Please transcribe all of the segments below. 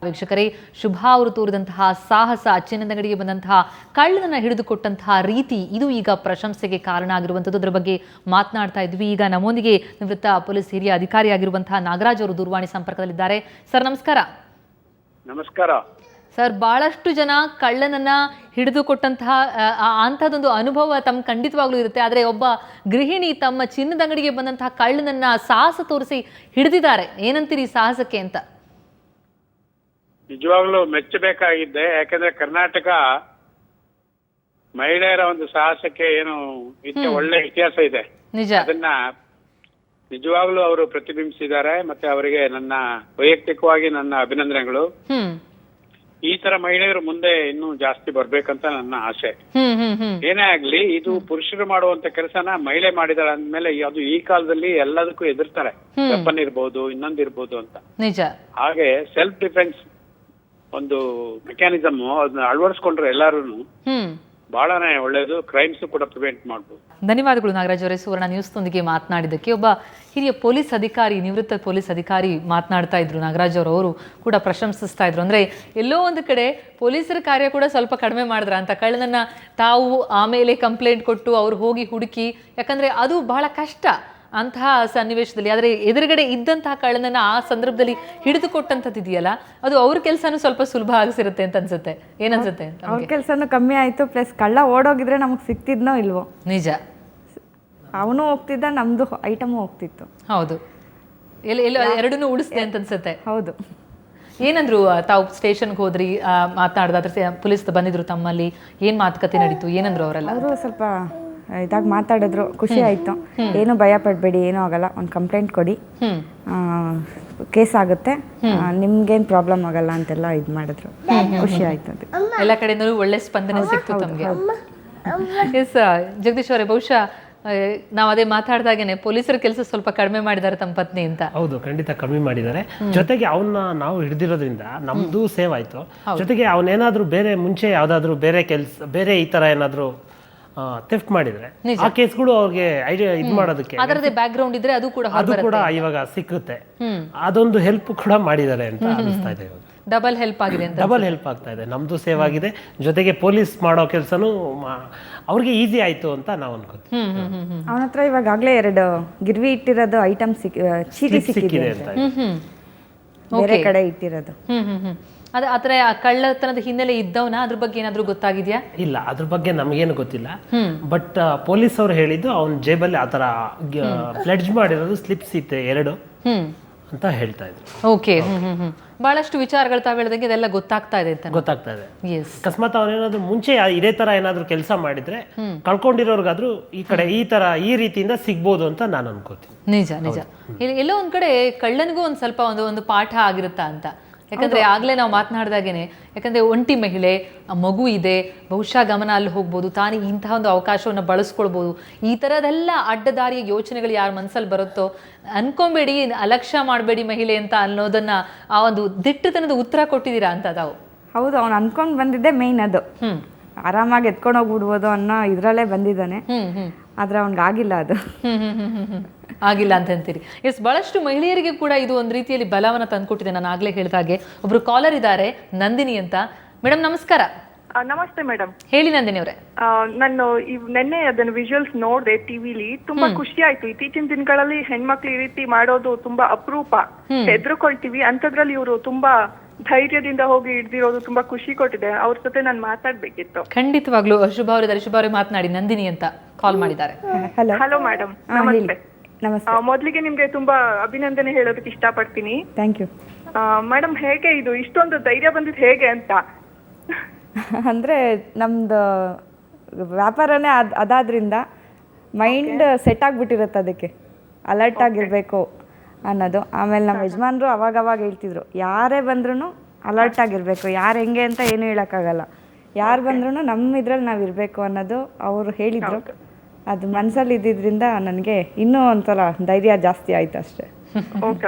ವೀಕ್ಷಕರೇ, ಶುಭಾ ಅವರು ತೋರಿದಂತಹ ಸಾಹಸ, ಚಿನ್ನದಂಗಡಿಗೆ ಬಂದಂತಹ ಕಳ್ಳನನ್ನ ಹಿಡಿದುಕೊಟ್ಟಂತಹ ರೀತಿ ಇದು ಈಗ ಪ್ರಶಂಸೆಗೆ ಕಾರಣ ಆಗಿರುವಂಥದ್ದು. ಅದರ ಬಗ್ಗೆ ಮಾತನಾಡ್ತಾ ಇದ್ವಿ. ಈಗ ನಮ್ಮೊಂದಿಗೆ ನಿವೃತ್ತ ಪೊಲೀಸ್ ಹಿರಿಯ ಅಧಿಕಾರಿಯಾಗಿರುವಂತಹ ನಾಗರಾಜ್ ಅವರು ದೂರವಾಣಿ ಸಂಪರ್ಕದಲ್ಲಿದ್ದಾರೆ. ಸರ್ ನಮಸ್ಕಾರ. ನಮಸ್ಕಾರ ಸರ್, ಬಹಳಷ್ಟು ಜನ ಕಳ್ಳನನ್ನ ಹಿಡಿದುಕೊಟ್ಟಂತಹ ಅಂಥದ್ದೊಂದು ಅನುಭವ ತಮ್ಮ ಖಂಡಿತವಾಗ್ಲೂ ಇರುತ್ತೆ. ಆದರೆ ಒಬ್ಬ ಗೃಹಿಣಿ ತಮ್ಮ ಚಿನ್ನದಂಗಡಿಗೆ ಬಂದಂತಹ ಕಳ್ಳನನ್ನ ಸಾಹಸ ತೋರಿಸಿ ಹಿಡಿದಿದ್ದಾರೆ. ಏನಂತೀರಿ ಸಾಹಸಕ್ಕೆ ಅಂತ? ನಿಜವಾಗ್ಲೂ ಮೆಚ್ಚಬೇಕಾಗಿದ್ದೆ. ಯಾಕಂದ್ರೆ ಕರ್ನಾಟಕ ಮಹಿಳೆಯರ ಒಂದು ಸಾಹಸಕ್ಕೆ ಏನು ಒಳ್ಳೆ ಇತಿಹಾಸ ಇದೆ. ನಿಜ. ಅದನ್ನ ನಿಜವಾಗ್ಲೂ ಅವರು ಪ್ರತಿಬಿಂಬಿಸಿದ್ದಾರೆ. ಮತ್ತೆ ಅವರಿಗೆ ನನ್ನ ವೈಯಕ್ತಿಕವಾಗಿ ನನ್ನ ಅಭಿನಂದನೆಗಳು. ಈ ತರ ಮಹಿಳೆಯರು ಮುಂದೆ ಇನ್ನೂ ಜಾಸ್ತಿ ಬರ್ಬೇಕಂತ ನನ್ನ ಆಸೆ. ಏನೇ ಆಗ್ಲಿ, ಇದು ಪುರುಷರು ಮಾಡುವಂತ ಕೆಲಸನ ಮಹಿಳೆ ಮಾಡಿದಾಳೆ ಅಂದ್ಮೇಲೆ ಅದು ಈ ಕಾಲದಲ್ಲಿ ಎಲ್ಲದಕ್ಕೂ ಎದುರ್ತಾರೆ. ವೆಪನ್ ಇರ್ಬೋದು, ಇನ್ನೊಂದಿರ್ಬೋದು ಅಂತ. ನಿಜ. ಹಾಗೆ ಸೆಲ್ಫ್ ಡಿಫೆನ್ಸ್ ಒಂದು ಮೆಕ್ಯಾನಿಸಮ್ ಅದನ್ನ ಅಳವಡಿಸ್ಕೊಂಡ್ರೆ ಎಲ್ಲಾರು ಬಹಳನೇ ಒಳ್ಳೇದು. ಕ್ರೈಮ್ಸ್ ಕೂಡ ಪ್ರಿವೆಂಟ್ ಮಾಡಬಹುದು. ಧನ್ಯವಾದಗಳು ನಾಗರಾಜ್ ಅವರೇ ಸುವರ್ಣ ನ್ಯೂಸ್ನೊಂದಿಗೆ ಮಾತನಾಡಿದ್ದಕ್ಕೆ. ಒಬ್ಬ ಹಿರಿಯ ಪೊಲೀಸ್ ಅಧಿಕಾರಿ, ನಿವೃತ್ತ ಪೊಲೀಸ್ ಅಧಿಕಾರಿ ಮಾತನಾಡ್ತಾ ಇದ್ರು ನಾಗರಾಜ್ ಅವರು ಕೂಡ ಪ್ರಶಂಸಿಸ್ತಾ ಇದ್ರು. ಅಂದ್ರೆ ಎಲ್ಲೋ ಒಂದು ಕಡೆ ಪೊಲೀಸರ ಕಾರ್ಯ ಕೂಡ ಸ್ವಲ್ಪ ಕಡಿಮೆ ಮಾಡಿದ್ರ ಅಂತ. ಕಳ್ಳನನ್ನ ತಾವು ಆಮೇಲೆ ಕಂಪ್ಲೇಂಟ್ ಕೊಟ್ಟು ಅವ್ರು ಹೋಗಿ ಹುಡುಕಿ, ಯಾಕಂದ್ರೆ ಅದು ಬಹಳ ಕಷ್ಟ ಅಂತಹ ಸನ್ನಿವೇಶದಲ್ಲಿ. ಆದರೆ ಎದುರುಗಡೆ ಇದ್ದಂತಹ ಕಳ್ಳನನ್ನ ಆ ಸಂದರ್ಭದಲ್ಲಿ ಹಿಡಿದುಕೊಟ್ಟಂಥದ್ದು ಇದೆಯಲ್ಲ, ಅದು ಅವ್ರ ಕೆಲಸನೂ ಸ್ವಲ್ಪ ಸುಲಭ ಆಗಿಸಿರುತ್ತೆ ಅಂತ ಅನ್ಸುತ್ತೆ. ಏನನ್ಸುತ್ತೆ? ಅವ್ರ ಕೆಲಸನೂ ಕಮ್ಮಿ ಆಯ್ತು, ಪ್ಲಸ್ ಕಳ್ಳ ಓಡೋಗಿದ್ರೆ ನಮಗೆ ಸಿಕ್ತಿದ್ನೋ ಇಲ್ವೋ. ನಿಜ. ಅವನು ಹೋಗ್ತಿದ್ದ, ನಮ್ದು ಐಟಮು ಹೋಗ್ತಿತ್ತು. ಹೌದು, ಎಲ್ಲ ಎರಡನ್ನೂ ಉಳಿಸ್ದೆ ಅಂತ ಅನ್ಸುತ್ತೆ. ಹೌದು. ಏನಂದ್ರು ತಾವು ಸ್ಟೇಷನ್ಗೆ ಹೋದ್ರಿ, ಮಾತನಾಡ್ದಾದ್ರೆ ಪೊಲೀಸ್ ಬಂದಿದ್ರು ತಮ್ಮಲ್ಲಿ, ಏನ್ ಮಾತುಕತೆ ನಡೀತು, ಏನಂದ್ರು ಅವರೆಲ್ಲ? ಅವರು ಸ್ವಲ್ಪ ಇದಾಗ ಮಾತಾಡಿದ್ರು, ಖುಷಿ ಆಯ್ತು. ಏನು ಭಯ ಪಡಬೇಡಿ, ಏನೂ ಆಗಲ್ಲ, ಒಂದು ಕಂಪ್ಲೇಂಟ್ ಕೊಡಿ, ಕೇಸ್ ಆಗುತ್ತೆ, ನಿಮ್ಗೇನು ಪ್ರಾಬ್ಲಮ್ ಆಗಲ್ಲ ಅಂತೆಲ್ಲ ಇದು ಮಾಡಿದ್ರು. ಖುಷಿ ಆಯ್ತು. ಅದು ಎಲ್ಲ ಕಡೆಯಿಂದಲೂ ಒಳ್ಳೆ ಸ್ಪಂದನೆ ಸಿಕ್ತು ತಮಗೆ. ಎಸ್ ಜಗದೀಶ್ ಅವರೇ, ಬಹುಶಃ ನಾವು ಅದೇ ಮಾತಾಡ್ದಾಗೇನೆ ಪೊಲೀಸರ ಕೆಲಸ ಸ್ವಲ್ಪ ಕಡಿಮೆ ಮಾಡಿದ್ದಾರೆ ತಮ್ಮ ಪತ್ನಿ ಅಂತ. ಹೌದು, ಖಂಡಿತ ಕಡಿಮೆ ಮಾಡಿದ್ದಾರೆ. ಜೊತೆಗೆ ಅವನ್ನ ನಾವು ಹಿಡಿದಿರೋದ್ರಿಂದ ನಮ್ದು ಸೇವ್ ಆಯ್ತು. ಜೊತೆಗೆ ಅವನೇನಾದ್ರೂ ಬೇರೆ ಮುಂಚೆ ಯಾವ್ದಾದ್ರು ಬೇರೆ ಕೆಲಸ, ಬೇರೆ ಈ ತರ ಏನಾದ್ರು ಥೆಫ್ಟ್ ಮಾಡಿದ್ರೆ ಆ ಕೇಸ್ಗಳು ಅವ್ರಿಗೆ ಐಡಿಯಾ ಇದು ಮಾಡೋದಕ್ಕೆ ಅದರದೇ ಬ್ಯಾಕ್ ಗ್ರೌಂಡ್ ಇದ್ರೆ ಅದು ಕೂಡ ಇವಾಗ ಸಿಕ್ಕುತ್ತೆ. ಅದೊಂದು ಹೆಲ್ಪ್ ಕೂಡ ಮಾಡಿದ್ದಾರೆ ಅಂತ ಅನಿಸ್ತಾ ಇದೆ. ಡಬಲ್ ಹೆಲ್ಪ್ ಆಗಿದೆ ಅಂತ. ಡಬಲ್ ಹೆಲ್ಪ್ ಆಗ್ತಾ ಇದೆ, ನಮ್ದು ಸೇವ್ ಆಗಿದೆ, ಜೊತೆಗೆ ಪೊಲೀಸ್ ಮಾಡೋ ಕೆಲಸನೂ ಅವ್ರಿಗೆ ಈಸಿ ಆಯ್ತು ಅಂತ ನಾವು ಅನ್ಕೋತೀವಿ. ಅವನ ಹತ್ರ ಇವಾಗಲೇ 2 ಗಿರ್ವಿ ಇಟ್ಟಿರೋದು ಐಟಮ್ ಚೀಟಿ ಸಿಕ್ಕಿದೆ ಅಂತ, ಬೇರೆ ಕಡೆ ಇಟ್ಟಿರೋದು. ಅದೇ ಆತರ ಕಳ್ಳತನದ ಹಿನ್ನೆಲೆ ಇದ್ದವನ, ಅದ್ರ ಬಗ್ಗೆ ಏನಾದ್ರು ಗೊತ್ತಾಗಿದ್ಯಾ? ಇಲ್ಲ, ಅದ್ರ ಬಗ್ಗೆ ನಮಗೇನು ಗೊತ್ತಿಲ್ಲ. ಬಟ್ ಪೊಲೀಸ್ ಅವ್ರು ಹೇಳಿದ್ದು ಅವ್ನ ಜೇಬಲ್ಲಿ ಆತರ ಪ್ಲೆಡ್ಜ್ ಮಾಡಿರೋದು ಸ್ಲಿಪ್ಸ್ ಇತ್ತೆ 2 ಅಂತ ಹೇಳ್ತಾ ಇದ್ರು. ಓಕೆ. ಬಹಳಷ್ಟು ವಿಚಾರಗಳು ತಾವು ಹೇಳಿದಂಗೆ ಇದೆಲ್ಲ ಗೊತ್ತಾಗ್ತಾ ಇದೆ ಅಂತ. ಗೊತ್ತಾಗ್ತಾ ಇದೆ. ಅಕಸ್ಮಾತ್ ಅವ್ರೇನಾದ್ರು ಮುಂಚೆ ಇದೇ ತರ ಏನಾದ್ರು ಕೆಲಸ ಮಾಡಿದ್ರೆ ಕಳ್ಕೊಂಡಿರೋರ್ಗಾದ್ರೂ ಈ ಕಡೆ ಈ ರೀತಿಯಿಂದ ಸಿಗ್ಬೋದು ಅಂತ ನಾನು ಅನ್ಕೋತೀನಿ. ನಿಜ ನಿಜ. ಎಲ್ಲೋ ಒಂದ್ ಕಡೆ ಕಳ್ಳನಿಗೂ ಒಂದ್ ಸ್ವಲ್ಪ ಒಂದು ಪಾಠ ಆಗಿರುತ್ತಾ ಅಂತ. ಯಾಕಂದ್ರೆ ಆಗ್ಲೇ ನಾವು ಮಾತನಾಡ್ದಾಗೇನೆ, ಯಾಕಂದ್ರೆ ಒಂಟಿ ಮಹಿಳೆ, ಮಗು ಇದೆ, ಬಹುಶಃ ಗಮನ ಅಲ್ಲಿ ಹೋಗ್ಬೋದು, ತಾನೇ ಇಂತಹ ಒಂದು ಅವಕಾಶವನ್ನು ಬಳಸ್ಕೊಳ್ಬೋದು. ಈ ಥರದೆಲ್ಲ ಅಡ್ಡದಾರಿಯ ಯೋಚನೆಗಳು ಯಾರ ಮನಸ್ಸಲ್ಲಿ ಬರುತ್ತೋ ಅನ್ಕೊಂಬೇಡಿ, ಅಲಕ್ಷ್ಯ ಮಾಡಬೇಡಿ ಮಹಿಳೆ ಅಂತ ಅನ್ನೋದನ್ನ ಆ ಒಂದು ದಿಟ್ಟತನದ ಉತ್ತರ ಕೊಟ್ಟಿದ್ದೀರಾ ಅಂತ ತಾವು. ಹೌದು, ಅವ್ನು ಅನ್ಕೊಂಡ್ ಬಂದಿದ್ದೆ ಮೇನ್ ಅದು. ಆರಾಮಾಗಿ ಎತ್ಕೊಂಡು ಹೋಗ್ಬಿಡ್ಬೋದು ಅನ್ನೋ ಇದ್ರಲ್ಲೇ ಬಂದಿದ್ದಾನೆ. ಆದ್ರೆ ಅವ್ನಿಗಾಗಿಲ್ಲ, ಅದು ಆಗಿಲ್ಲ ಅಂತ ಅಂತೀರಿ. ಎಸ್, ಬಹಳಷ್ಟು ಮಹಿಳೆಯರಿಗೆ ಕೂಡ ಇದು ಒಂದು ರೀತಿಯಲ್ಲಿ ಬಲವನ್ನ ತಂದ್ಕೊಟ್ಟಿದೆ. ನಾನು ಆಗ್ಲೇ ಹೇಳಿದಾಗೆ ಒಬ್ರು ಕಾಲರ್ ಇದ್ದಾರೆ, ನಂದಿನಿ ಅಂತ. ಮೇಡಮ್ ನಮಸ್ಕಾರ. ನಮಸ್ತೆ ಮೇಡಮ್. ಹೇಳಿ ನಂದಿನಿ ಅವರೇ. ನಾನು ನಿನ್ನೆ ಅದನ್ನ ವಿಜುವಲ್ಸ್ ನೋಡಿದೆ ಟಿವಿಲಿ, ತುಂಬಾ ಖುಷಿ ಆಯ್ತು. ಇತ್ತೀಚಿನ ದಿನಗಳಲ್ಲಿ ಹೆಣ್ಮಕ್ಳು ಈ ರೀತಿ ಮಾಡೋದು ತುಂಬಾ ಅಪರೂಪ, ಹೆದರ್ಕೊಳ್ತೀವಿ. ಅಂತದ್ರಲ್ಲಿ ಇವರು ತುಂಬಾ ಧೈರ್ಯದಿಂದ ಹೋಗಿ ಹಿಡ್ದಿರೋದು ತುಂಬಾ ಖುಷಿ ಕೊಟ್ಟಿದೆ. ಅವ್ರ ಜೊತೆ ನಾನು ಮಾತಾಡ್ಬೇಕಿತ್ತು. ಖಂಡಿತವಾಗ್ಲೂ. ಶುಭ ಅವರಿದ್ದಾರೆ, ಶುಭ ಅವರೇ ಮಾತನಾಡಿ. ನಂದಿನಿ ಅಂತ ಕಾಲ್ ಮಾಡಿದ್ದಾರೆ. ಹಲೋ ಮೇಡಮ್, ನಮಸ್ತೆ. ಮೊದ್ಲಿಗೆ ನಿಮ್ಗೆ ತುಂಬಾ ಅಭಿನಂದನೆ ಹೇಳೋದಕ್ಕೆ ಇಷ್ಟಪಡ್ತೀನಿ. Thank you madam. ಹೇಗೆ ಇದು ಇಷ್ಟೊಂದು ಧೈರ್ಯ ಬಂದಿದ್ದು ಹೇಗೆ ಅಂತ? ಅಂದ್ರೆ ನಮ್ದು ವ್ಯಾಪಾರನೇ ಅದಾದ್ರಿಂದ ಮೈಂಡ್ ಸೆಟ್ ಆಗ್ಬಿಟ್ಟಿರುತ್ತೆ, ಅದಕ್ಕೆ ಅಲರ್ಟ್ ಆಗಿರ್ಬೇಕು ಅನ್ನೋದು. ಆಮೇಲೆ ನಮ್ಮ ಯಜಮಾನ್ರು ಅವಾಗವಾಗ ಹೇಳ್ತಿದ್ರು, ಯಾರೇ ಬಂದ್ರೂ ಅಲರ್ಟ್ ಆಗಿರ್ಬೇಕು, ಯಾರು ಹೆಂಗೆ ಅಂತ ಏನು ಹೇಳೋಕ್ಕಾಗಲ್ಲ, ಯಾರು ಬಂದ್ರೂ ನಮ್ಮ ಇದ್ರಲ್ಲಿ ನಾವು ಇರಬೇಕು ಅನ್ನೋದು ಅವರು ಹೇಳಿದರು. ಅದು ಮನಸ್ಸಲ್ಲಿ ಇದ್ದಿದ್ದರಿಂದ ನನಗೆ ಇನ್ನೂ ಒಂಥರ ಧೈರ್ಯ ಜಾಸ್ತಿ ಆಯ್ತು ಅಷ್ಟೇ.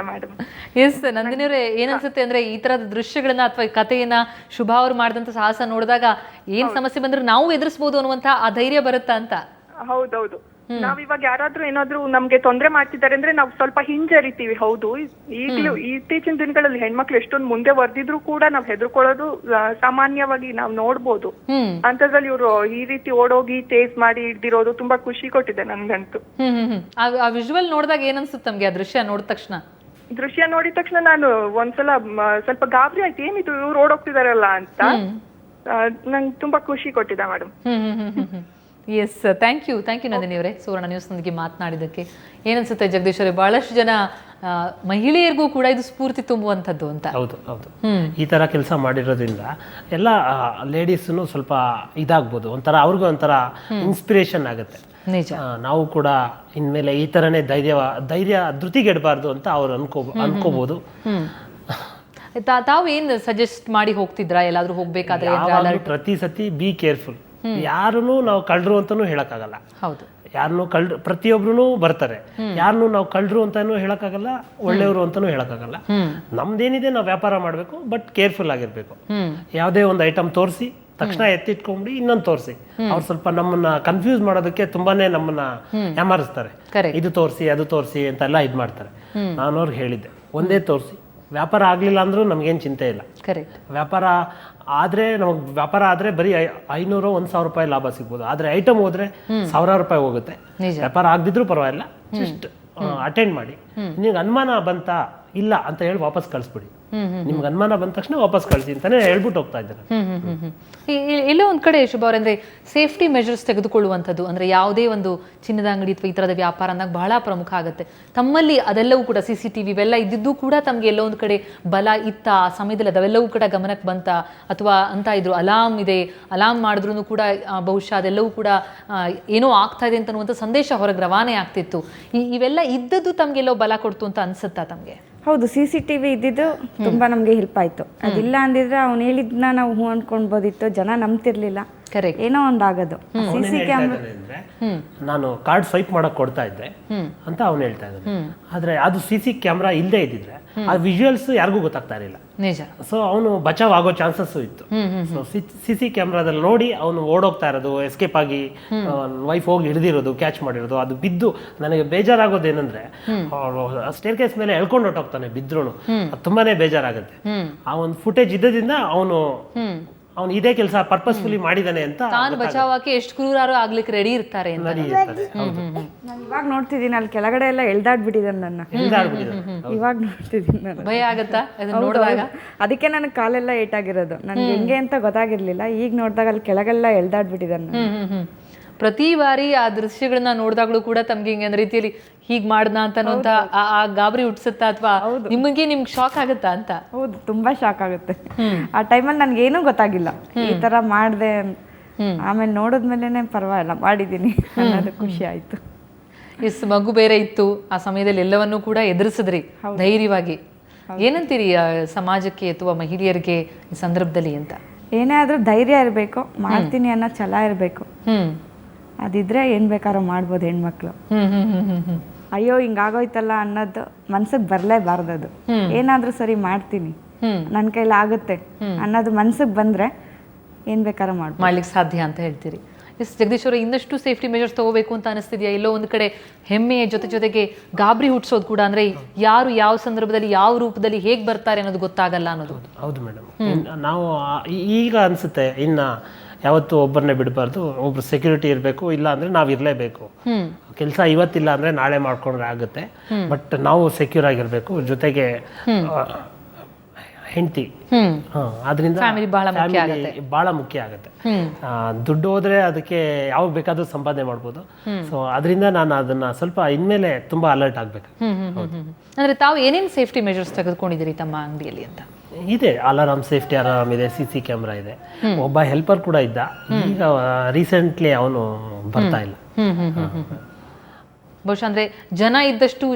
ಎಸ್ ನಂದಿನಿ ಅವರೇ, ಏನನ್ಸುತ್ತೆ ಅಂದ್ರೆ ಈ ತರದ ದೃಶ್ಯಗಳನ್ನ ಅಥವಾ ಕಥೆಯನ್ನ ಶುಭ ಅವರು ಮಾಡಿದಂತ ಸಾಹಸ ನೋಡಿದಾಗ ಏನ್ ಸಮಸ್ಯೆ ಬಂದ್ರೆ ನಾವು ಎದುರಿಸಬಹುದು ಅನ್ನುವಂತ ಆ ಧೈರ್ಯ ಬರುತ್ತಾ ಅಂತ? ಹೌದೌದು. ನಾವ್ ಇವಾಗ ಯಾರಾದ್ರೂ ಏನಾದ್ರೂ ನಮ್ಗೆ ತೊಂದ್ರೆ ಮಾಡ್ತಿದ್ದಾರೆ ಅಂದ್ರೆ ನಾವು ಸ್ವಲ್ಪ ಹಿಂಜರಿತೀವಿ. ಹೌದು, ಈಗ್ಲೂ ಇತ್ತೀಚಿನ ದಿನಗಳಲ್ಲಿ ಹೆಣ್ಮಕ್ಳು ಎಷ್ಟೊಂದು ಮುಂದೆ ವರ್ದಿದ್ರು ಕೂಡ ನಾವ್ ಹೆದರ್ಕೊಳ್ಳೋದು ಸಾಮಾನ್ಯವಾಗಿ ನಾವ್ ನೋಡ್ಬೋದು. ಅಂತದ್ರಲ್ಲಿ ಇವ್ರು ಈ ರೀತಿ ಓಡೋಗಿ ಟೇಸ್ ಮಾಡಿ ಹಿಡ್ದಿರೋದು ತುಂಬಾ ಖುಷಿ ಕೊಟ್ಟಿದೆ ನನ್ಗಂತೂ. ಆ ವಿಜುವಲ್ ನೋಡಿದಾಗ ಏನನ್ಸುತ್ತೆ ತಮ್ಗೆ ಆ ದೃಶ್ಯ ನೋಡಿದ ತಕ್ಷಣ? ದೃಶ್ಯ ನೋಡಿದ ತಕ್ಷಣ ನಾನು ಒಂದ್ಸಲ ಸ್ವಲ್ಪ ಗಾಬರಿ ಆಯ್ತು, ಏನಿದು ಇವ್ರು ಓಡೋಗ್ತಿದಾರಲ್ಲ ಅಂತ. ನಂಗೆ ತುಂಬಾ ಖುಷಿ ಕೊಟ್ಟಿದೆ madam. Yes, thank you Nandini ಅವರೇ ಸುವರ್ಣ ನ್ಯೂಸ್ನೊಂದಿಗೆ ಮಾತನಾಡಿದ್ದಕ್ಕೆ. ಏನನ್ಸುತ್ತೆ ಜಗದೀಶ್ ಅವರೇ, ಬಹಳಷ್ಟು ಜನ ಮಹಿಳೆಯರಿಗೂ ಕೂಡ ಇದು ಸ್ಫೂರ್ತಿ ತುಂಬುವಂಥದ್ದು ಅಂತ. ಹೌದು. ಈ ಥರ ಕೆಲಸ ಮಾಡಿರೋದ್ರಿಂದ ಎಲ್ಲ ಲೇಡೀಸ್ನು ಸ್ವಲ್ಪ ಇದಾಗ್ಬೋದು, ಒಂಥರ ಅವ್ರಿಗೂ ಒಂಥರ ಇನ್ಸ್ಪಿರೇಷನ್ ಆಗುತ್ತೆ. ನಿಜ. ನಾವು ಕೂಡ ಇನ್ಮೇಲೆ ಈ ಥರನೇ ಧೈರ್ಯ ಧೃತಿಗೆಡಬಾರ್ದು ಅಂತ ಅವ್ರು ಅನ್ಕೋಬೋದು. ತಾವು ಏನು ಸಜೆಸ್ಟ್ ಮಾಡಿ ಹೋಗ್ತಿದ್ರಾ ಎಲ್ಲಾದ್ರೂ ಹೋಗ್ಬೇಕಾದ್ರೆ? ಪ್ರತಿ ಸತಿ ಬಿ ಕೇರ್ಫುಲ್. ಯಾರನ್ನು ನಾವು ಕಳ್ಳರು ಅಂತಾನೂ ಹೇಳಕ್ಕಾಗಲ್ಲ. ಹೌದು, ಯಾರನ್ನು ಪ್ರತಿಯೊಬ್ರು ಬರ್ತಾರೆ. ಯಾರನ್ನು ನಾವು ಕಳ್ಳರು ಅಂತಾನೂ ಹೇಳಕ್ಕಾಗಲ್ಲ, ಒಳ್ಳೆಯವರು ಅಂತಾನೂ ಹೇಳಕ್ಕಾಗಲ್ಲ. ನಮ್ದೇನಿದೆ ನಾವು ವ್ಯಾಪಾರ ಮಾಡಬೇಕು, ಬಟ್ ಕೇರ್ಫುಲ್ ಆಗಿರ್ಬೇಕು. ಯಾವುದೇ ಒಂದು ಐಟಮ್ ತೋರಿಸಿ ತಕ್ಷಣ ಎತ್ತಿಟ್ಕೊಂಡ್ಬಿಡಿ ಇನ್ನೊಂದು ತೋರಿಸಿ, ಅವ್ರು ಸ್ವಲ್ಪ ನಮ್ಮನ್ನ ಕನ್ಫ್ಯೂಸ್ ಮಾಡೋದಕ್ಕೆ ತುಂಬಾನೇ ನಮ್ಮನ್ನ ಯಾಮಾರಿಸ್ತಾರೆ. ಇದು ತೋರಿಸಿ ಅದು ತೋರಿಸಿ ಅಂತೆಲ್ಲ ಇದು ಮಾಡ್ತಾರೆ. ನಾನು ಅವ್ರಿಗೆ ಹೇಳಿದ್ದೆ, ಒಂದೇ ತೋರಿಸಿ, ವ್ಯಾಪಾರ ಆಗ್ಲಿಲ್ಲ ಅಂದ್ರೂ ನಮ್ಗೇನು ಚಿಂತೆ ಇಲ್ಲ. ವ್ಯಾಪಾರ ಆದ್ರೆ ಬರೀ 500-1000 ರೂಪಾಯಿ ಲಾಭ ಸಿಗ್ಬೋದು. ಆದ್ರೆ ಐಟಮ್ ಹೋದ್ರೆ 1000 ರೂಪಾಯಿ ಹೋಗುತ್ತೆ. ವ್ಯಾಪಾರ ಆಗದಿದ್ರು ಪರವಾಗಿಲ್ಲ, ಜಸ್ಟ್ ಅಟೆಂಡ್ ಮಾಡಿ. ನಿಮ್ಗೆ ಅನುಮಾನ ಬಂತಾ ಇಲ್ಲ ಅಂತ ಹೇಳಿ ವಾಪಸ್ ಕಳಿಸ್ಬಿಡಿ. ನಿಮ್ಗೆ ಅನುಮಾನ ಬಂದ ತಕ್ಷಣ ವಾಪಸ್ ಕಳಿಸಿ ಅಂತಾನೆ ಹೇಳ್ಬಿಟ್ಟು ಹೋಗ್ತಾ ಇದ್ದಾರೆ. ಎಲ್ಲೋ ಒಂದ್ ಕಡೆ ಶುಭ ಅವರಂದ್ರೆ ಸೇಫ್ಟಿ ಮೆಜರ್ಸ್ ತೆಗೆದುಕೊಳ್ಳುವಂಥದ್ದು ಅಂದ್ರೆ ಯಾವುದೇ ಒಂದು ಚಿನ್ನದ ಅಂಗಡಿ ಅಥವಾ ಈ ತರದ ವ್ಯಾಪಾರ ಅಂದಾಗ ಬಹಳ ಪ್ರಮುಖ ಆಗುತ್ತೆ. ತಮ್ಮಲ್ಲಿ ಅದೆಲ್ಲವೂ ಕೂಡ CCTV ಇವೆಲ್ಲ ಇದ್ದಿದ್ದು ಕೂಡ ತಮ್ಗೆ ಎಲ್ಲೋ ಒಂದ್ ಕಡೆ ಬಲ ಇತ್ತ ಆ ಸಮಯದಲ್ಲಿ ಅದೆಲ್ಲವೂ ಕೂಡ ಗಮನಕ್ಕೆ ಬಂತ, ಅಥವಾ ಅಂತ ಇದ್ರು ಅಲಾರ್ಮ್ ಇದೆ, ಅಲಾರ್ಮ್ ಮಾಡಿದ್ರು ಕೂಡ ಬಹುಶಃ ಅದೆಲ್ಲವೂ ಕೂಡ ಏನೋ ಆಗ್ತಾ ಇದೆ ಅಂತನ್ನುವಂಥ ಸಂದೇಶ ಹೊರಗೆ ರವಾನೆ ಆಗ್ತಿತ್ತು. ಇವೆಲ್ಲ ಇದ್ದದ್ದು ತಮ್ಗೆಲ್ಲೋ ಬಲ ಕೊಡ್ತು ಅಂತ ಅನ್ಸುತ್ತಾ ತಮ್ಗೆ? ಹೌದು, CCTV ಇದ್ದಿದ್ದು ತುಂಬಾ ನಮ್ಗೆ ಹೆಲ್ಪ್ ಆಯ್ತು. ಅದಿಲ್ಲ ಅಂದಿದ್ರೆ ಅವ್ನು ಹೇಳಿದ್ನ ನಾವು ಹೂ ಅನ್ಕೊಂಡ್ಬೋದಿತ್ತು, ಜನ ನಂಬ್ತಿರ್ಲಿಲ್ಲ, ಏನೋ ಒಂದಾಗೋದು. CC ಕ್ಯಾಮ್ರಾ ನಾನು ಕಾರ್ಡ್ ಸ್ವೈಪ್ ಮಾಡಕ್ ಕೊಡ್ತಾ ಇದ್ದೆ ಅಂತ ಅವ್ನು ಹೇಳ್ತಾ ಇದ್ದಾನೆ. ಆದ್ರೆ ಅದು CC ಕ್ಯಾಮ್ರಾ ಇಲ್ಲದೆ ಇದ್ದಿದ್ರೆ ಆ ವಿಜುವಲ್ಸ್ ಯಾರಿಗೂ ಗೊತ್ತಾಗ್ತಾ ಇರಲಿಲ್ಲ. ಸೊ ಅವನು ಬಚಾವ್ ಆಗೋ ಚಾನ್ಸಸ್ ಇತ್ತು. ಸೊ CC ಕ್ಯಾಮ್ರಾದಲ್ಲಿ ನೋಡಿ ಅವನು ಓಡೋಗ್ತಾ ಇರೋದು, ಎಸ್ಕೇಪ್ ಆಗಿ ವೈಫ್ ಹೋಗಿ ಹಿಡಿದಿರೋದು, ಕ್ಯಾಚ್ ಮಾಡಿರೋದು, ಅದು ಬಿದ್ದು ನನಗೆ ಬೇಜಾರಾಗೋದೇನಂದ್ರೆ ಸ್ಟೇರ್ ಕೇಸ್ ಮೇಲೆ ಎಳ್ಕೊಂಡು ಹೊಟ್ಟೋಗ್ತಾನೆ ಬಿದ್ರೂ, ತುಂಬಾನೇ ಬೇಜಾರಾಗುತ್ತೆ. ಆ ಒಂದು ಫುಟೇಜ್ ಇದ್ದದಿಂದ ಅವನು ಇದೇ ಕೆಲಸ ಪರ್ಪಸ್ಫುಲಿ ಮಾಡಿದಾನೆ ಅಂತ ತಾನು ಬಚಾವಕ್ಕೆ ಎಷ್ಟು ಕ್ರೂರಾರು ಆಗ್ಲಿಕ್ಕೆ ರೆಡಿ ಇರ್ತಾರೆ ಅಂತ. ನಾನು ಇವಾಗ ನೋಡ್ತಿದ್ದೀನಿ, ಅಲ್ಲಿ ಕೆಳಗಡೆ ಎಲ್ಲ ಎಳ್ದಾಡ್ಬಿಟ್ಟಿದ್ದಾನೆ ನನ್ನ. ಇವಾಗ ನೋಡ್ತಿದ್ದೀನಿ ನಾನು, ಭಯ ಆಗತ್ತಾ ನೋಡಿದಾಗ? ಅದಕ್ಕೆ ನನಗೆ ಕಾಲೆಲ್ಲ ಏಟಾಗಿರೋದು. ನನ್ಗೆ ಹೆಂಗೆ ಅಂತ ಗೊತ್ತಾಗಿರ್ಲಿಲ್ಲ. ಈಗ ನೋಡಿದಾಗ ಅಲ್ಲಿ ಕೆಳಗೆಲ್ಲ ಎಳ್ದಾಡ್ಬಿಟ್ಟಿದ್ದಾನೆ. ಪ್ರತಿ ಬಾರಿ ಆ ದೃಶ್ಯಗಳನ್ನ ನೋಡಿದಾಗ್ಲೂ ಕೂಡ ತಮ್ಗೆ ಹಿಂಗೆ ಒಂದ್ ರೀತಿಯಲ್ಲಿ ಹೀಗ್ ಮಾಡ್ದ ಅಂತ ಆ ಗಾಬರಿ ಹುಟ್ಸುತ್ತಾ, ಅಥವಾ ನಿಮ್ಗೆ ಶಾಕ್ ಆಗುತ್ತಾ ಅಂತ? ಹೌದು, ತುಂಬಾ ಶಾಕ್ ಆಗುತ್ತೆ. ಆ ಟೈಮಲ್ಲಿ ನನ್ಗೇನೂ ಗೊತ್ತಾಗಿಲ್ಲ ಈ ತರ ಮಾಡ್ದೆ. ಆಮೇಲೆ ನೋಡಿದ್ಮೇಲೆ ಪರವಾಗಿಲ್ಲ ಮಾಡಿದೀನಿ ಅನ್ನೋದು ಖುಷಿ ಆಯ್ತು. ಮಗು ಬೇರೆ ಇತ್ತು ಆ ಸಮಯದಲ್ಲಿ, ಎಲ್ಲವನ್ನೂ ಕೂಡ ಎದುರಿಸಿದ್ರಿ ಧೈರ್ಯವಾಗಿ. ಏನಂತೀರಿ ಸಮಾಜಕ್ಕೆ ಅಥವಾ ಮಹಿಳೆಯರಿಗೆ ಈ ಸಂದರ್ಭದಲ್ಲಿ ಅಂತ? ಏನೇ ಆದ್ರೂ ಧೈರ್ಯ ಇರಬೇಕು, ಮಾಡ್ತೀನಿ ಅನ್ನೋ ಛಲ ಇರಬೇಕು. ಅದಿದ್ರೆ ಏನ್ ಬೇಕಾದ್ರೂ ಮಾಡ್ಬೋದು ಹೆಣ್ಮಕ್ಳು. ಅಯ್ಯೋ ಹಿಂಗಾಗೋಯ್ತಲ್ಲ ಅನ್ನೋದು ಮನ್ಸಿಗೆ ಬರ್ಲೇಬಾರ್ದು. ಅದು ಏನಾದ್ರೂ ಸರಿ ಮಾಡ್ತೀನಿ, ನನ್ನ ಕೈಲಿ ಆಗುತ್ತೆ ಅನ್ನೋದು ಮನ್ಸಿಗೆ ಬಂದ್ರೆ ಏನ್ ಬೇಕಾದ್ರೂ ಮಾಡ್ಲಿಕ್ಕೆ ಸಾಧ್ಯ ಅಂತ ಹೇಳ್ತೀರಿ. ಜಗದೀಶ್ ಅವರ ಇನ್ನಷ್ಟು ಸೇಫ್ಟಿ ಮೆಜರ್ಸ್ ತಗೋಬೇಕು ಅಂತ ಅನಿಸ್ತಿದ್ಯಾ? ಎಲ್ಲೋ ಒಂದು ಕಡೆ ಹೆಮ್ಮೆಯ ಜೊತೆಗೆ ಗಾಬರಿ ಹುಟ್ಟಿಸೋದು ಕೂಡ, ಅಂದ್ರೆ ಯಾರು ಯಾವ ಸಂದರ್ಭದಲ್ಲಿ ಯಾವ ರೂಪದಲ್ಲಿ ಹೇಗೆ ಬರ್ತಾರೆ ಅನ್ನೋದು ಗೊತ್ತಾಗಲ್ಲ ಅನ್ನೋದು. ಹೌದು ಮೇಡಮ್, ನಾವು ಈಗ ಅನ್ಸುತ್ತೆ ಇನ್ನ ಯಾವತ್ತು ಒಬ್ಬರನ್ನೇ ಬಿಡಬಾರ್ದು, ಒಬ್ರು ಸೆಕ್ಯೂರಿಟಿ ಇರಬೇಕು, ಇಲ್ಲ ಅಂದ್ರೆ ನಾವು ಇರಲೇಬೇಕು. ಕೆಲಸ ಇವತ್ತಿಲ್ಲ ಅಂದ್ರೆ ನಾಳೆ ಮಾಡ್ಕೊಂಡ್ರೆ ಆಗುತ್ತೆ, ಬಟ್ ನಾವು ಸೆಕ್ಯೂರ್ ಆಗಿರ್ಬೇಕು. ಜೊತೆಗೆ ಹೆಂಡತಿ, ಅದರಿಂದ ಬಹಳ ಮುಖ್ಯ ಆಗುತ್ತೆ. ದುಡ್ಡು ಹೋದ್ರೆ ಅದಕ್ಕೆ ಯಾವಾಗ ಬೇಕಾದ್ರೂ ಸಂಪಾದನೆ ಮಾಡ್ಬೋದು. ಸೊ ಅದರಿಂದ ನಾನು ಅದನ್ನ ಸ್ವಲ್ಪ ಇನ್ಮೇಲೆ ತುಂಬಾ ಅಲರ್ಟ್ ಆಗ್ಬೇಕು. ಅಂದ್ರೆ ತಾವು ಏನೇನು ಸೇಫ್ಟಿ ಮೆಜರ್ಸ್ ತೆಗೆದುಕೊಂಡಿದ್ದೀರಿ ತಮ್ಮ ಅಂಗಡಿಯಲ್ಲಿ ಅಂತ? ಇದೆ, ಅಲಾರಾಮ್, ಸೇಫ್ಟಿ ಅಲಾರಾಮ್ ಇದೆ, CC ಕ್ಯಾಮ್ರಾ ಇದೆ, ಒಬ್ಬ ಹೆಲ್ಪರ್ ಕೂಡ ಇದ್ದ. ಈಗ ರೀಸೆಂಟ್ಲಿ ಅವನು ಬರ್ತಾ ಇಲ್ಲ. ಬಹುಶಃ ಅಂದ್ರೆ ಜನ ಇದ್ದಷ್ಟು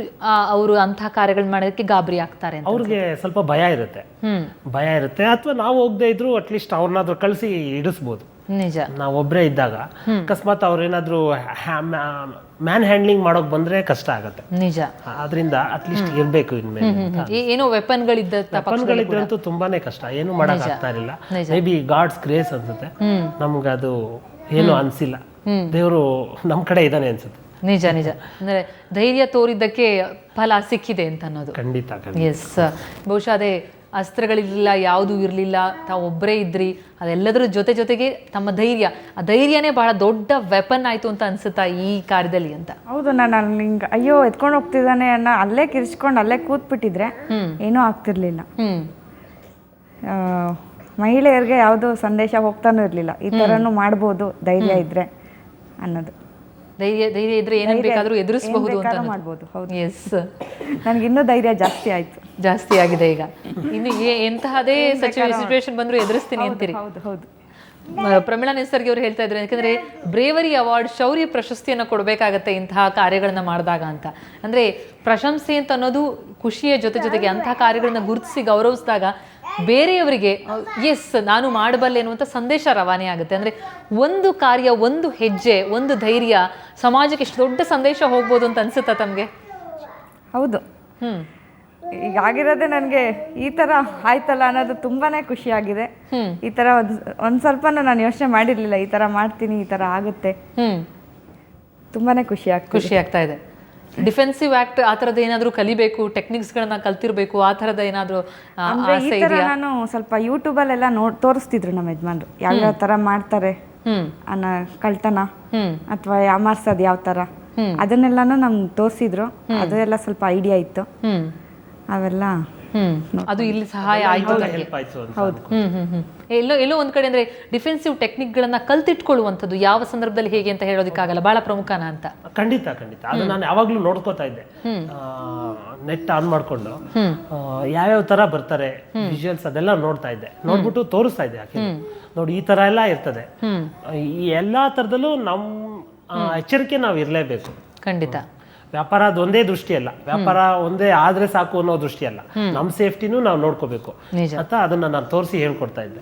ಅವರು ಅಂತಹ ಕಾರ್ಯಗಳು ಮಾಡೋದಕ್ಕೆ ಗಾಬರಿ ಆಗ್ತಾರೆ, ಅವ್ರಿಗೆ ಸ್ವಲ್ಪ ಭಯ ಇರುತ್ತೆ. ಅಥವಾ ನಾವು ಹೋಗದೆ ಇದ್ರು ಅಟ್ಲೀಸ್ಟ್ ಅವ್ರನ್ನಾದ್ರೂ ಕಳಿಸಿ ಇಡಿಸ್ಬೋದು. ನಿಜ, ನಾವು ಒಬ್ಬರೇ ಇದ್ದಾಗ ಅಕಸ್ಮಾತ್ ಅವ್ರೇನಾದ್ರೂ ಮ್ಯಾನ್ ಹ್ಯಾಂಡ್ಲಿಂಗ್ ಮಾಡೋಕ್ ಬಂದ್ರೆ ಕಷ್ಟ ಆಗತ್ತೆ. ನಿಜ, ಅದರಿಂದ ಅಟ್ಲೀಸ್ಟ್ ಇರ್ಬೇಕು. ಇನ್ಮೇಲೆ ಏನೋ ವೆಪನ್ಗಳಿದ್ದಂತೂ ತುಂಬಾನೇ ಕಷ್ಟ, ಏನು ಮಾಡಕ್ ಆಗ್ತಾ ಇರಲಿಲ್ಲ. ಮೇ ಬಿ ಗಾಡ್ಸ್ ಗ್ರೇಸ್ ಅನ್ಸುತ್ತೆ, ನಮ್ಗೆ ಅದು ಏನು ಅನ್ಸಿಲ್ಲ. ದೇವರು ನಮ್ ಕಡೆ ಇದ್ದಾನೆ ಅನ್ಸುತ್ತೆ. ನಿಜ ನಿಜ, ಅಂದ್ರೆ ಧೈರ್ಯ ತೋರಿದ್ದಕ್ಕೆ ಫಲ ಸಿಕ್ಕಿದೆ ಅಂತ ಅನ್ನೋದು. ಖಂಡಿತ ಎಸ್, ಬಹುಶಃ ಅದೇ ಅಸ್ತ್ರಗಳಿರಲಿಲ್ಲ, ಯಾವುದೂ ಇರಲಿಲ್ಲ, ತಾವು ಒಬ್ಬರೇ ಇದ್ರಿ, ಅದೆಲ್ಲದರ ಜೊತೆಗೆ ತಮ್ಮ ಧೈರ್ಯ, ಆ ಧೈರ್ಯನೇ ಬಹಳ ದೊಡ್ಡ ವೆಪನ್ ಆಯಿತು ಅಂತ ಅನ್ಸುತ್ತಾ ಈ ಕಾರ್ಯದಲ್ಲಿ ಅಂತ? ಹೌದು, ನಾನು ಅಲ್ಲಿ ಹಿಂಗೆ ಅಯ್ಯೋ ಎತ್ಕೊಂಡು ಹೋಗ್ತಿದ್ದಾನೆ ಅನ್ನೋ ಅಲ್ಲೇ ಕಿರ್ಚ್ಕೊಂಡು ಅಲ್ಲೇ ಕೂತ್ಬಿಟ್ಟಿದ್ರೆ ಏನೂ ಆಗ್ತಿರ್ಲಿಲ್ಲ. ಮಹಿಳೆಯರಿಗೆ ಯಾವುದೋ ಸಂದೇಶ ಹೋಗ್ತಾನೂ ಇರಲಿಲ್ಲ, ಈ ಥರನೂ ಮಾಡ್ಬೋದು ಧೈರ್ಯ ಇದ್ರೆ ಅನ್ನೋದು. ಧೈರ್ಯ ಇದ್ರೆ ಏನೇನು ಬೇಕಾದರೂ ಎದುರಿಸಬಹುದು ಅಂತ ಮಾಡ್ಬೋದು. ಹೌದು, ಎಸ್, ನನಗೆ ಇನ್ನೂ ಧೈರ್ಯ ಜಾಸ್ತಿ ಆಯಿತು. ಜಾಸ್ತಿ ಆಗಿದೆ ಈಗ. ಇನ್ನು ಎಂತಹದೇ ಸಿಚುವೇಶನ್ ಬಂದರೂ ಎದುರಿಸ್ತೀನಿ ಅಂತೀರಿ. ಹೌದು ಹೌದು. ಪ್ರಮೀಳಾ ನಿಸರ್ಗಿ ಅವರು ಹೇಳ್ತಾ ಇದ್ರು, ಯಾಕಂದ್ರೆ ಬ್ರೇವರಿ ಅವಾರ್ಡ್, ಶೌರ್ಯ ಪ್ರಶಸ್ತಿಯನ್ನು ಕೊಡಬೇಕಾಗತ್ತೆ ಇಂತಹ ಕಾರ್ಯಗಳನ್ನ ಮಾಡಿದಾಗ ಅಂತ. ಅಂದ್ರೆ ಪ್ರಶಂಸೆ ಅಂತ ಅನ್ನೋದು ಖುಷಿಯ ಜೊತೆಗೆ ಅಂತಹ ಕಾರ್ಯಗಳನ್ನ ಗುರುತಿಸಿ ಗೌರವಿಸಿದಾಗ ಬೇರೆಯವರಿಗೆ ಎಸ್ ನಾನು ಮಾಡಬಲ್ಲೆ ಅನ್ನುವಂಥ ಸಂದೇಶ ರವಾನೆ ಆಗುತ್ತೆ. ಅಂದರೆ ಒಂದು ಕಾರ್ಯ, ಒಂದು ಹೆಜ್ಜೆ, ಒಂದು ಧೈರ್ಯ ಸಮಾಜಕ್ಕೆ ಎಷ್ಟು ದೊಡ್ಡ ಸಂದೇಶ ಹೋಗ್ಬೋದು ಅಂತ ಅನ್ಸುತ್ತಾ ತಮಗೆ? ಹೌದು, ಈಗ ಆಗಿರೋದೇ ನನಗೆ ಈ ಥರ ಆಯ್ತಲ್ಲ ಅನ್ನೋದು ತುಂಬಾ ಖುಷಿಯಾಗಿದೆ. ಈ ಥರ ಒಂದು ಸ್ವಲ್ಪನೂ ನಾನು ಯೋಚನೆ ಮಾಡಿರಲಿಲ್ಲ, ಈ ಥರ ಮಾಡ್ತೀನಿ, ಈ ಥರ ಆಗುತ್ತೆ. ತುಂಬಾ ಖುಷಿ ಆಗ್ತಾ ಇದೆ. ಡಿಫೆನ್ಸಿವ್ ಆಕ್ಟ್ ಆ ಥರದ್ದು ಏನಾದರೂ ಕಲಿಬೇಕು, ಟೆಕ್ನಿಕ್ಸ್ಗಳನ್ನ ಕಲ್ತಿರ್ಬೇಕು, ಆ ಥರದ ಏನಾದರೂ ಆಸೆ ಇದೆಯಾ? ನಾನು ಸ್ವಲ್ಪ ಯೂಟ್ಯೂಬಲ್ಲೆಲ್ಲ ತೋರಿಸ್ತಿದ್ರು ನಮ್ಮ ಯಜಮಾನ್ರು, ಯಾವ್ಯಾವ ಥರ ಮಾಡ್ತಾರೆ ಅನ್ನೋ ಕಳ್ತನ ಅಥವಾ ಯಾಮಾರ್ಸೋದು ಯಾವ ಥರ, ಅದನ್ನೆಲ್ಲಾನು ನಮ್ಗೆ ತೋರಿಸಿದ್ರು. ಅದು ಎಲ್ಲ ಸ್ವಲ್ಪ ಐಡಿಯಾ ಇತ್ತು. ಅವೆಲ್ಲ ಅದು ಇಲ್ಲಿ ಸಹಾಯ ಆಯ್ತು. ಹೌದು, ಎಲ್ಲೋ ಒಂದ್ ಕಡೆ ಅಂದ್ರೆ ಡಿಫೆನ್ಸಿವ್ ಟೆಕ್ನಿಕ್ಗಳನ್ನ ಕಲ್ತಿಟ್ಕೊಳ್ಳುವಂಥದ್ದು ಯಾವ ಸಂದರ್ಭದಲ್ಲಿ ಹೇಗೆ ಅಂತ ಹೇಳೋದಕ್ಕಾಗಲ್ಲ, ಬಹಳ ಪ್ರಮುಖನ ಅಂತ. ಖಂಡಿತ ಅದು ನಾನು ಯಾವಾಗ್ಲೂ ನೋಡ್ಕೋತಾ ಇದ್ದೆ, ನೆಟ್ ಆನ್ ಮಾಡ್ಕೊಂಡು ಯಾವ್ಯಾವ ತರ ಬರ್ತಾರೆ ವಿಜುವಲ್ಸ್ ಅದೆಲ್ಲ ನೋಡ್ತಾ ಇದ್ದೆ, ನೋಡ್ಬಿಟ್ಟು ತೋರಿಸ್ತಾ ಇದ್ದೆ. ಯಾಕೆ ನೋಡಿ ಈ ತರ ಎಲ್ಲ ಇರ್ತದೆ, ಈ ಎಲ್ಲಾ ತರದಲ್ಲೂ ನಮ್ಮ ಎಚ್ಚರಿಕೆ ನಾವು ಇರಲೇಬೇಕು. ಖಂಡಿತ. ವ್ಯಾಪಾರ ಅದು ಒಂದೇ ದೃಷ್ಟಿ ಅಲ್ಲ, ವ್ಯಾಪಾರ ಒಂದೇ ಆದ್ರೆ ಸಾಕು ಅನ್ನೋ ದೃಷ್ಟಿ ಅಲ್ಲ, ನಮ್ಮ ಸೇಫ್ಟಿನೂ ನಾವು ನೋಡ್ಕೋಬೇಕು ಅಂತ ಅದನ್ನ ನಾನು ತೋರಿಸಿ ಹೇಳ್ಕೊಡ್ತಾ ಇದ್ದೆ.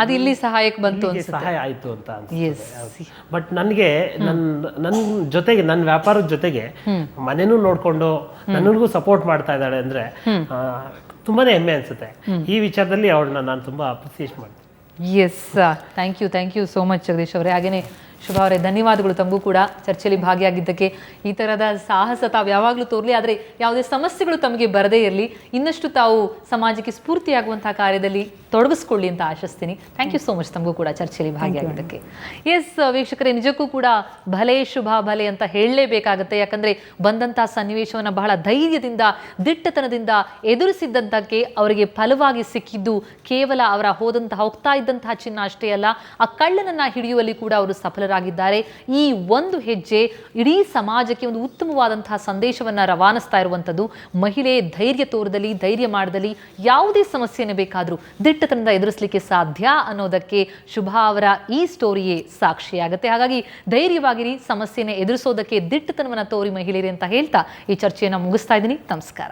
ಅದು ಇಲ್ಲಿ ಸಹಾಯಕ್ಕೆ ಬಂತು, ಸಹಾಯ ಆಯ್ತು ಅಂತ ಅನ್ಸುತ್ತೆ. ಬಟ್ ನನಗೆ ನನ್ನ ಜೊತೆಗೆ, ನನ್ನ ವ್ಯಾಪಾರದ ಜೊತೆಗೆ ಮನೆನೂ ನೋಡ್ಕೊಂಡು ನನಗೂ ಸಪೋರ್ಟ್ ಮಾಡ್ತಾ ಇದ್ದಾಳೆ ಅಂದ್ರೆ ತುಂಬಾನೇ ಹೆಮ್ಮೆ ಅನ್ಸುತ್ತೆ. ಈ ವಿಚಾರದಲ್ಲಿ ಅವಳನ್ನ ನಾನು ತುಂಬಾ ಅಪ್ರಿಸಿಯೇಟ್ ಮಾಡ್ತೀನಿ. Yes, thank you so much Jagadish ಅವರೇ. ಹಾಗೇನೆ ಶುಭ ಅವರೇ, ಧನ್ಯವಾದಗಳು ತಮಗೂ ಕೂಡ ಚರ್ಚೆಯಲ್ಲಿ ಭಾಗಿಯಾಗಿದ್ದಕ್ಕೆ. ಈ ಥರದ ಸಾಹಸ ತಾವು ಯಾವಾಗಲೂ ತೋರಲಿ, ಆದರೆ ಯಾವುದೇ ಸಮಸ್ಯೆಗಳು ತಮಗೆ ಬರದೇ ಇರಲಿ, ಇನ್ನಷ್ಟು ತಾವು ಸಮಾಜಕ್ಕೆ ಸ್ಫೂರ್ತಿಯಾಗುವಂತಹ ಕಾರ್ಯದಲ್ಲಿ ತೊಡಗಿಸ್ಕೊಳ್ಳಿ ಅಂತ ಆಶಿಸ್ತೀನಿ. ಥ್ಯಾಂಕ್ ಯು ಸೋ ಮಚ್ ತಮಗೂ ಕೂಡ ಚರ್ಚೆಯಲ್ಲಿ ಭಾಗಿಯಾಗಿದ್ದಕ್ಕೆ. ಎಸ್ ವೀಕ್ಷಕರೇ, ನಿಜಕ್ಕೂ ಕೂಡ ಭಲೆ ಶುಭ ಭಲೆ ಅಂತ ಹೇಳಲೇಬೇಕಾಗತ್ತೆ. ಯಾಕಂದರೆ ಬಂದಂತಹ ಸನ್ನಿವೇಶವನ್ನು ಬಹಳ ಧೈರ್ಯದಿಂದ, ದಿಟ್ಟತನದಿಂದ ಎದುರಿಸಿದ್ದಂಥಕ್ಕೆ ಅವರಿಗೆ ಫಲವಾಗಿ ಸಿಕ್ಕಿದ್ದು ಕೇವಲ ಅವರ ಹೋಗ್ತಾ ಇದ್ದಂತಹ ಚಿನ್ನ ಅಷ್ಟೇ ಅಲ್ಲ, ಆ ಕಳ್ಳನನ್ನು ಹಿಡಿಯುವಲ್ಲಿ ಕೂಡ ಅವರು ಸಫಲರಾಗಿದ್ದಾರೆ. ಈ ಒಂದು ಹೆಜ್ಜೆ ಇಡೀ ಸಮಾಜಕ್ಕೆ ಒಂದು ಉತ್ತಮವಾದಂತಹ ಸಂದೇಶವನ್ನು ರವಾನಿಸ್ತಾ ಇರುವಂಥದ್ದು. ಮಹಿಳೆ ಧೈರ್ಯ ತೋರದಲ್ಲಿ, ಧೈರ್ಯ ಮಾಡದಲ್ಲಿ ಯಾವುದೇ ಸಮಸ್ಯೆಯನ್ನು ಬೇಕಾದರೂ ದಿಟ್ಟತನದಿಂದ ಎದುರಿಸಲಿಕ್ಕೆ ಸಾಧ್ಯ ಅನ್ನೋದಕ್ಕೆ ಶುಭಾ ಅವರ ಈ ಸ್ಟೋರಿಯೇ ಸಾಕ್ಷಿಯಾಗುತ್ತೆ. ಹಾಗಾಗಿ ಧೈರ್ಯವಾಗಿರಿ, ಸಮಸ್ಯೆಯನ್ನು ಎದುರಿಸೋದಕ್ಕೆ ದಿಟ್ಟತನವನ್ನು ತೋರಿ ಮಹಿಳೆಯರೇ ಅಂತ ಹೇಳ್ತಾ ಈ ಚರ್ಚೆಯನ್ನು ಮುಗಿಸ್ತಾ ಇದ್ದೀನಿ. ನಮಸ್ಕಾರ.